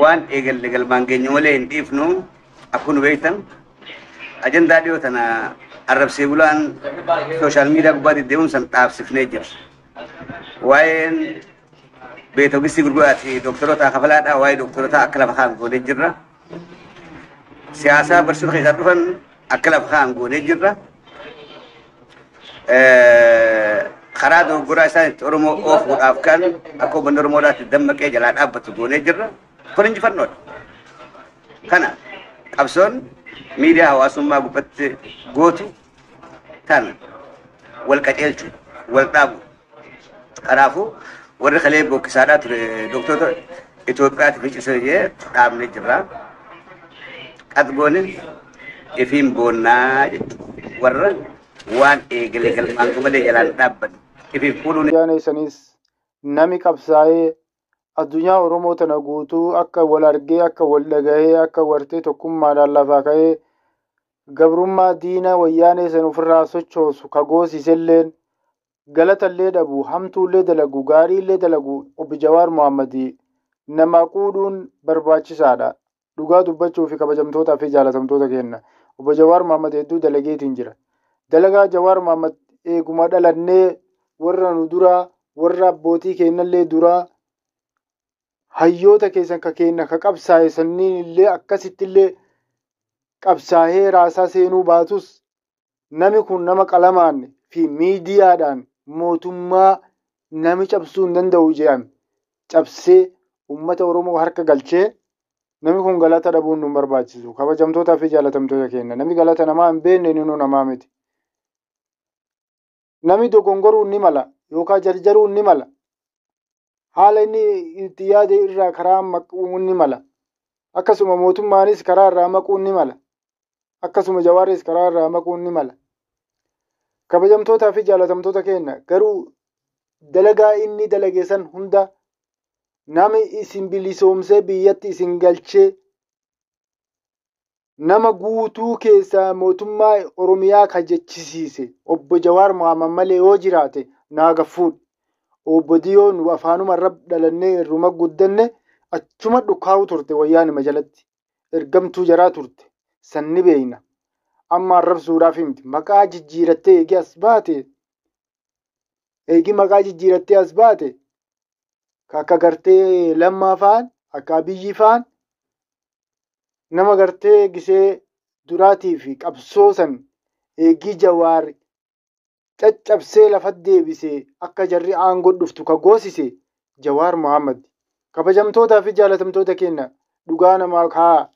waan eegal maangeenyu malee hin dhiifnu akkuma beektan ajandaa dhiyoo tana arrabsee bulaan sooshaal miidiyaa gubbaa deddeemuun san dhaabsifnee jira. Waa'een beetogistii gurguraati doktoroota kafalaadhaa waa'ee doktoroota akka lafa kaan goonee jirra. Siyaasaa barsiisota keessaa dhufan akka lafa kaan goonee jirra. Karaa dogoggoraa isaaniitti Oromoo oofuudhaaf kan akka uummanni Oromoodhaatti dammaqee jalaa dhaabbatu goonee jirra. Kun injifannoodha. Kana qabsoon miidiyaa hawaasummaa gubbatti gootu tan wal qaceelchu wal dhaabu. Kanaafuu warri kalee bokkisaadhaa ture doktorota Itoophiyaatti fiicisee dhaabnee jirra. Qatgooni ifiin boonnaa jechuudha. Warra waan eegalee galmaan malee jalaan dhaabban ifiin fuudhuun. Yaana isaaniis nami qabsaa'ee addunyaa Oromoo tana guutuu akka wal argee akka wal dhagahee akka wartee tokkummaadhaan lafaa ka'ee gabrummaa diina wayyaanee san ofirraa sochoosu kagoosiselleen galatallee dhabu hamtuullee dalagu gaariillee dalagu obbo Jawaar Mohammadii nama quudhuun barbaachisaadha. Dhugaa dubbachuu fi kabajamtootaa fi jaalatamtoota kenna. Obbo Jawaar Mohammad hedduu dalageetiin jira. Dalagaa Jawaar Mohammad eeguma dhalannee warra nu duraa warra abbootii kennallee duraa hayyoota keessan ka kenna ka qabsaa'e sanniin illee akkasittillee qabsaa'ee raasaa seenuu baatus nami kun nama qalamaan fi miidiyaadhaan mootummaa nami cabsuu hin danda'u jedhame cabsee uummata Oromoo harka galchee nami kun galata dhabuun nu barbaachisu. Kabajamtootaa fi jaalatamtoota kenna. Nami galata namaa hin beekne ni nu namaa miti. Nami dogongoruun ni mala yookaan jarjaruun ni mala. Haala inni itti yaade irraa karaa maquun ni mala. Akkasuma mootummaanis karaa irraa maquun ni mala. Akkasuma Jawaaris karaa irraa maquun ni mala. Kabajamtootaa fi jaalatamtoota kenna. Garuu dalagaa inni dalage san hunda nami isin bilisoomsee biyyatti isin galchee nama guutuu keessaa mootummaa Oromiyaa kajechisiise obbo Jawaar Mohammad malee yoo jiraate naaga fuudhe. Obbo Diyoon afaanuma rab dhalannee irruma guddanne achuma dhukaa'u turte wayyaanima jalatti. Ergamtuu jaraa turte. Sanni beeyna. Amma arrabsuudhaaf himti. Maqaa jijjiirattee eegi as baate. Eegi maqaa jijjiirattee as baate. Akka gartee lammaa faan akka biyyi faan nama gartee gisee duraatii fi qabsoo san eegi Jawaar caccabsee lafa deebisee akka jarri aangoo dhuftu ka goosise Jawaar Mohammad. Kabajamtootaa fi jaalatamtoota kenna dhugaa namaa kaa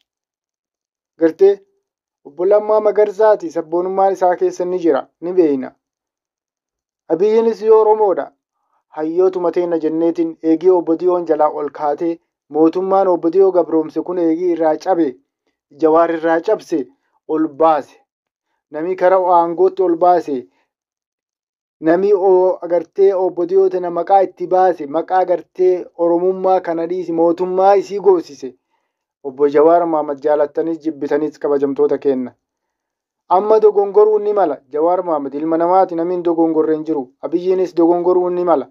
gartee obbo Lammaa Magarsaati sabboonummaan isaa keessa ni jira ni beeyna. Abiyyiinis yoo Oromoodha. Hayyootuma teenna jenneetiin eegii obbo Diyoon jalaa ol kaatee mootummaan obbo Diyoo gabroomse kun eegii irraa cabe Jawaar irraa cabse ol baase. Namni karaa aangootti ol baase. Nami agartee obbo Diyoo tana maqaa itti baase maqaa agartee Oromummaa kana dhiisi mootummaa isii goosise. Obbo Jawaar Mohammad jaalattanis jibbitanis kabajamtoota kenna. Amma dogongoruun ni mala. Jawaar Mohammad ilma namaati namiin dogongorreen jiru. Abiyyiinis dogongoruun ni mala.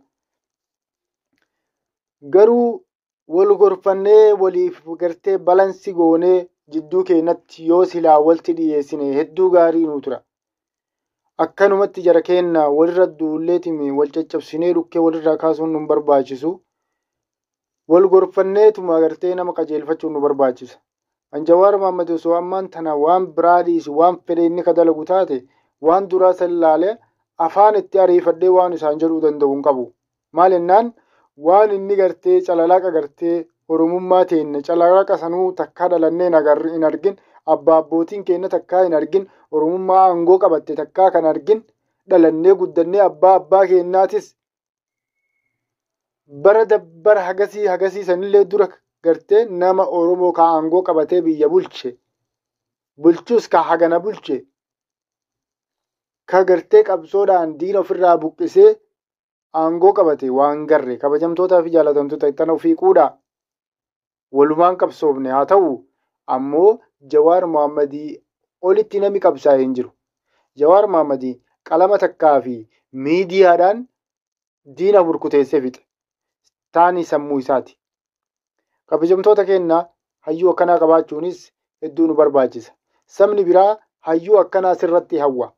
Garuu wal gorfannee waliif gartee balansi goonee jidduu keenyatti yoo silaa walti dhiyeessine hedduu gaarii nu tura. Akkanumatti jara kenna walirra duulleetimi wal caccabsinee dhukkee walirraa kaasuun nu barbaachisu. Wal gorfanneetuma gartee nama qajeelfachuun nu barbaachisa. An Jawaar Mohammad osoo ammaan tana waan biraa dhiisi waan fedhe inni ka dalagu taate waan duraa san laalee afaan itti ariifadhee waan isaan jedhuu danda'u hin qabu. Maal jennaan waan inni gartee calalaqa gartee Oromummaa teenne calalaqa sanuu takkaa dhalannee hin argin abbaa abbootiin keenya takkaa hin argin Oromummaa aangoo qabatte takkaa kan argin dhalannee guddannee abbaa keenyaatis bara dabbar hagasii sanillee dura gartee nama Oromoo ka aangoo qabatee biyya bulche bulchus ka hagana bulche ka gartee qabsoodhaan diina ofirraa buqqisee aangoo qabate waan garre kabajamtootaa fi jaalatamtoota itti ofii quudha. Walumaan qabsoofne haa ta'u ammoo Jawaar Mohammadii olitti nami qabsaa'ee hin jiru. Jawaar Mohammadii qalama takkaa fi miidiyaadhaan diina burkuteessee fixe. Taani sammuu isaati. Kabajamtoota keenya hayyuu akkanaa qabaachuunis hedduu nu barbaachisa. Sabni biraa hayyuu akkanaa sirratti hawwa.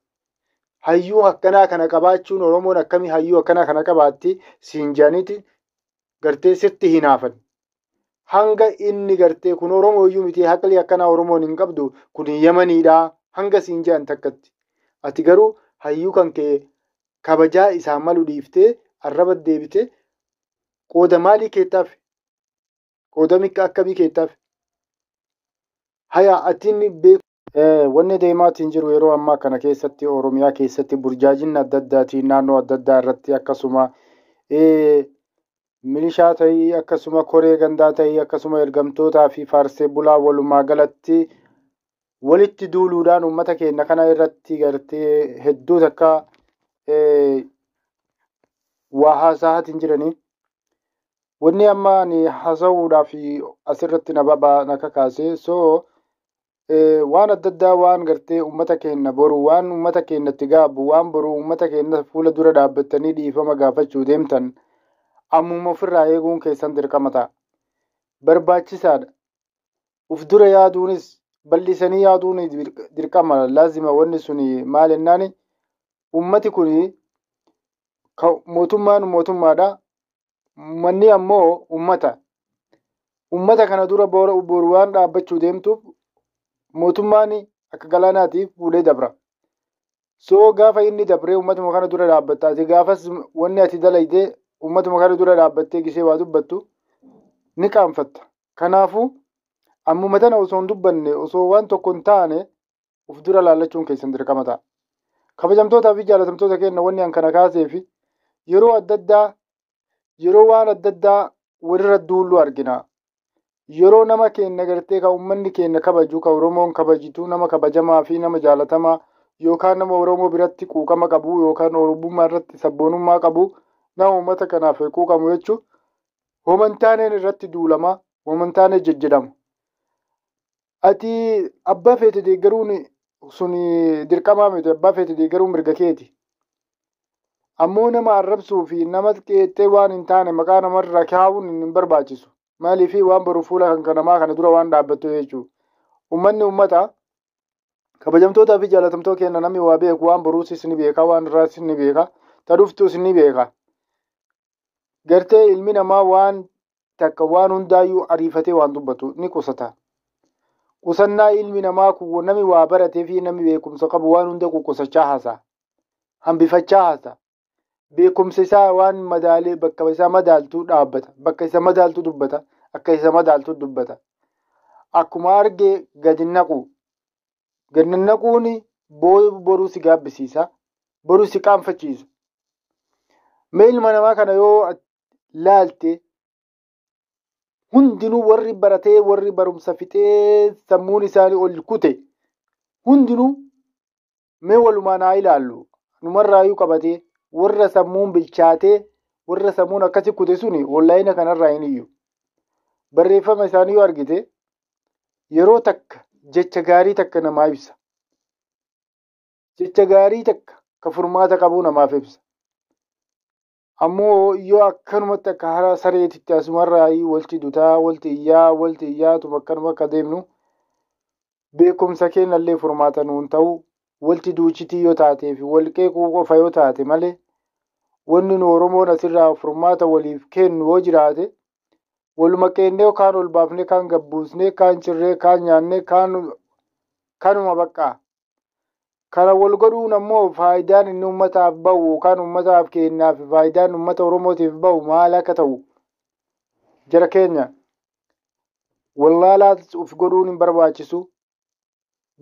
Hayyuu akkanaa kana qabaachuun Oromoon akkamii hayyuu akkanaa kana qabaatti siin jedhaniiti gartee sirti hinaafan. Hanga inni gartee kun Oromoo iyyuu miti haqli akkanaa Oromoon hin qabdu kun Yamaniidha hanga siin jedhan takkatti. Ati garuu hayyuu kan kee kabajaa isaan malu dhiiftee arraba deebitee qooda maalii keettaaf? Qooda akkamii keettaaf? Haya atiin beeku. Wanni deemaatiin jiru yeroo ammaa kana keessatti Oromiyaa keessatti burjaajinni adda addaatiin naannoo adda addaa irratti akkasuma milishaa ta'ii akkasuma koree gandaa ta'ii akkasuma ergamtootaa fi faarsee bulaa walumaa galatti walitti duuluudhaan uummata keenya kana irratti gartee hedduu takka waa haasa'aatiin jiranii. Wanni amma ani haasa'uudhaaf asirratti na kakaase waan adda addaa waan gartee uummata keenya boru waan uummata keenyatti gaabu waan boru uummata keenya fuula dura dhaabbattanii dhiifama gaafachuu deemtan ammuma ofirraa eeguun keessan dirqama ta'a. Barbaachisaadha. Uf dura yaaduunis bal'isanii yaaduun dirqama laazima. Wanni suni maal jennaani uummati kun mootummaadha. Manni ammoo uummata. Uummata kana dura boru waan dhaabbachuu deemtuuf mootummaan akka galaanaatiif fuudhee dabra. Gaafa inni dabree uummatuma kana dura dhaabbatta. Ati gaafas wanni ati dalaydee uummatuma kana dura dhaabbattee gisee waa dubbattu ni qaanfatta. Kanaafuu ammuma tana osoo hin dubbanne osoo waan tokko hin taane uf dura laallachuun keessan dirqama ta'a. Kabajamtootaa fi jaalatamtoota keenya wanni an kana kaaseefi yeroo adda addaa yeroo waan adda addaa walirra duullu argina. Yeroo nama keenya gartee kan uummanni keenya kabaju kan Oromoon kabajitu nama kabajamaa fi nama jaalatamaa yookaan nama Oromoo biratti quuqama qabu yookaan Oromummaa irratti sabboonummaa qabu nama uummata kanaaf quuqamu jechuun homantaaneen irratti duulama homantaanee jejjedhamu. Ati abbaa feete deeggaruun suni dirqamaa miti abbaa feete deeggaruun mirga keeti. Ammoo nama arrabsuu fi nama qeexxee waan hin taane maqaa namarraa kaa'uun hin barbaachisu. Maaliif waan boru fuula kan namaa kana dura waan dhaabbattu jechuudha. Uummanni uummata kabajamtootaa fi jaalatamtoota keenya namni waa beeku waan boruusis ni beeka waan irraas ni beeka tadhuftus ni beeka. Gartee ilmi namaa waan takka waan hundaayyuu ariifatee waan dubbatu ni qusata. Qusannaa ilmi namaa kun namni waa baratee fi namni beekumsa qabu waan hunda qusachaa haasa. Hambifachaa haasa. Beekumsa isaa waan madaalee bakka isaa madaaltuu dhaabbata. Bakka isa madaaltuu dubbata. Akka isa madaaltuu dubbata. Akkuma argee gadi naqu. Gadi naquun boruu si gaabbisiisa. Boruu si qaanfachiisa. Mee ilma namaa kana yoo laalte hundinuu warri baratee warri barumsa fixee sammuun isaanii ol kute hundinuu mee walumaan haa ilaallu. Numarraayyuu qabatee warra sammuun bilchaatee warra sammuun akkasi kute suni onlaayina kanarraa hin iyyu. Barreeffama isaanii yoo argite yeroo takka jecha gaarii takka namaa ibsa. Jecha gaarii takka ka furmaata qabuu namaaf ibsa. Ammoo yoo akkanumatti akka hara sareetitti asumarraa walti dutaa walti iyyaatuma akkanuma akka deemnu beekumsa keenyallee furmaata nuun ta'u. Walti duuchitii yoo taatee fi walqeequu qofa yoo taate malee wanni nu Oromoon asirraa furmaata waliif kennu yoo jiraate waluma qeennee kaan ol baafnee kaan gabbuusnee kaan cirree kaan nyaannee kanuma baqqaa. Kana wal godhuun ammoo faayidaan inni uummataaf bahu yookaan uummataaf kennaaf faayidaan uummata Oromootiif bahu maal akka ta'u jara keenya wallaalaas uf godhuun hin barbaachisu.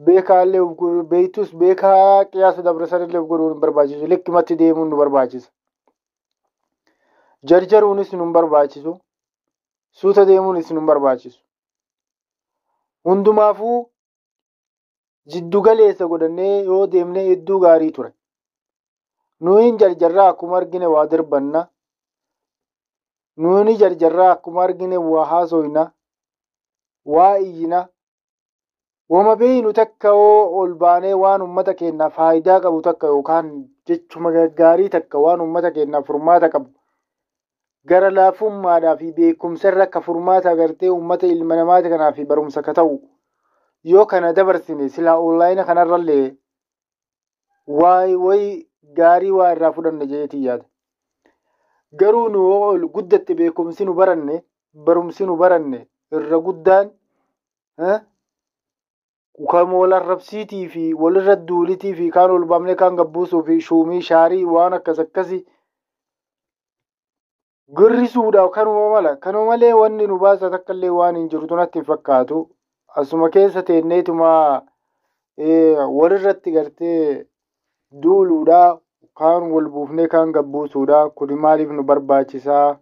Beekaallee beektus beekaa qiyaasa dabarsanillee godhuun hin barbaachisu. Likkimatti deemuun nu barbaachisa. Jarjaruunis nu barbaachisu. Suuta deemuunis nu barbaachisu. Hundumaafuu jiddu galeessa godhannee yoo deemnee hedduu gaarii ture. Nuyi jarjarraa akkuma argine waa darbanna. Nuyi jarjarraa akkuma argine waa haasoyna. Waa iyyina. Wama beeynu takka ol baanee waan uummata keenyaaf faayidaa qabu takka yookaan jechuma gaarii takka waan uummata keenyaaf furmaata qabu gara laafummaadhaa fi beekumsarra akka furmaata agartee uummata ilma namaati kanaa fi barumsa ka ta'u yoo kana dabarsine silaa onlaayina kanarrallee wayi gaarii waa irraa fudhanne jeetii yaada. Garuu nu ol guddatte beekumsi nu baranne barumsi nu baranne irra guddaan kan wal arrabsiitii fi walirra duulitii fi kaan ol baafne kaan gabbuusuu fi shuumii shaarii waan akkasii girrisuudhaaf kanuma malee wanni nu baasa takkallee waan hin jiru natti hin fakkaatu. Asuma keessa teenneetuma walirratti gartee duuluudhaa kaan wal buufnee kaan gabbuusuudhaa kuni maaliif nu barbaachisaa?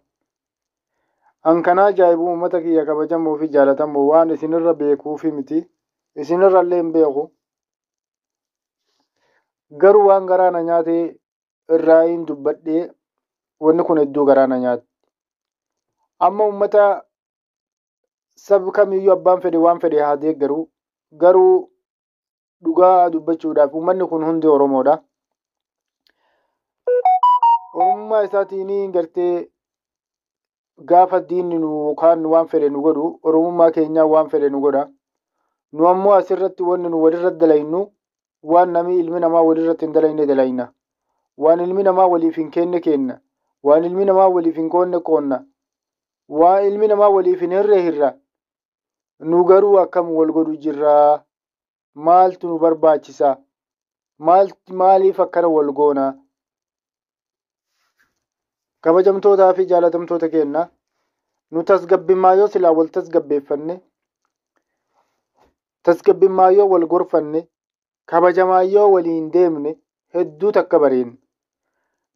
An kana ajaa'ibu uummata kiyya kabajamoo fi jaalatamoo waan isinirra beekuufi miti. Isinirrallee hin beeku. Garuu waan garaana nyaatee irraa hin dubbadhee wanni kun hedduu garaana nyaate. Amma uummata saba kamiyyuu abbaan fedhe waan fedhe haa deeggaru. Garuu dhugaa dubbachuudhaaf uummanni kun hundi Oromoodha. Oromummaa isaatiin gartee gaafa diinni nu kaan waan fedhe nu godhu Oromummaa keenyaa waan fedhe nu godha. Nu ammoo asirratti wanni nu walirratti dalaynu waan namni ilmi namaa walirratti hin dalayne dalayna. Waan ilmi namaa waliif hin kenne kenna. Waan ilmi namaa waliif hin qoonne qoonna. Waan ilmi namaa waliif hin hirre. Nu garuu akkam wal godhu jirra? Maaltu nu barbaachisa? Maaliif akkana wal goona? Kabajamtootaa fi jaalatamtoota keenya nu tasgabbimmaayoo silaa wal tasgabbeeffanne tasgabbimmaayoo wal gorfanne kabajamaayyoo waliin deemne hedduu takka bareen.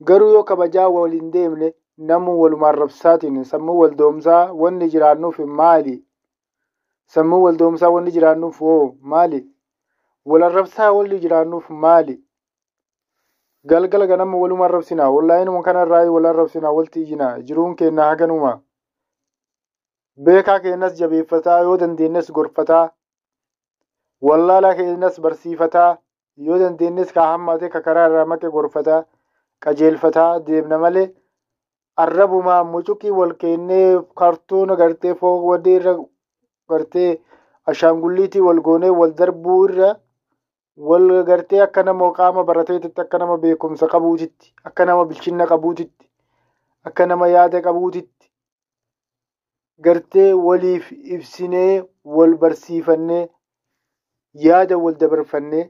Garuu yoo kabajaa waliin deemne namuu walumaan rabsaatiin sammuu wal doomsaa wanni jiraannuuf maali? Sammuu wal doomsaa wanni jiraannuuf maali? Wal arrabsaa wanni jiraannuuf maali? Galgala ganama walumaan rabsinaa onlaayinuma kanarraa wal arrabsinaa walti ijinaa jiruun keenya haganuma. Beekaa keenyas jabeeffataa yoo dandeenyes gorfataa. Wallaalaa keenyas barsiifataa yoo dandeenyes kaa hammaatee ka karaa irraa maqe gorfataa qajeelfataa deemna malee arrabumaa mucuqii wal keennee kaartoona gartee foon wadee irra gartee ashaangulliitii wal goonee wal darbuu irra wal gartee akka nama qaama barateetitti akka nama beekumsa qabuutitti akka nama bilchinna qabuutitti akka nama yaada qabuutitti gartee waliif ibsinee wal barsiifannee yaada wal dabarfannee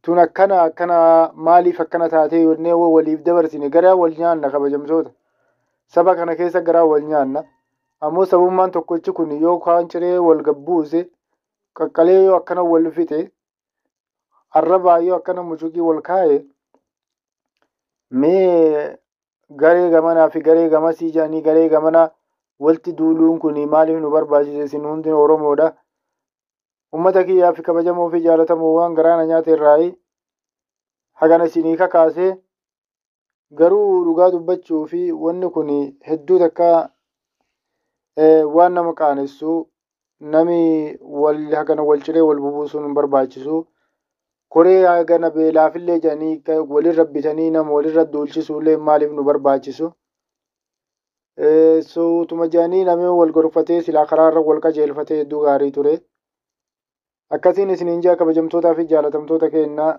tun akkana maaliif akkana taatee yonnee waliif dabarsine garaa wal nyaanna kabajamtoota. Saba kana keessa garaa wal nyaanna. Ammoo sabummaan tokkichi kun yoo kaan ciree wal gabbuuse qaqqalee yoo akkana wal fixe arrabaa yoo akkana mucuqii wal kaa'e mee garee gamanaa fi garee gamasii jedhanii garee gamanaa walti duuluun kun maaliif nu barbaachise? Isin hundi Oromoodha. Uummata kiyyaa fi kabajamoo fi jaalatamoo waan garaana nyaate irraa hagana isinii kakaasee garuu dhugaa dubbachuu fi wanni kun hedduu takka waan nama qaanessu nami hagana wal ciree wal bubuusuun hin barbaachisu. Koree hagana beelaafillee jedhanii walirra bitanii nama walirra duulchisuullee maaliif nu barbaachisu? Sootuma jedhanii namni wal gorfatee silaa karaarra wal qajeelfatee hedduu gaarii ture. Akkasiin isiniin jaa kabajamtootaa fi jaalatamtoota keenya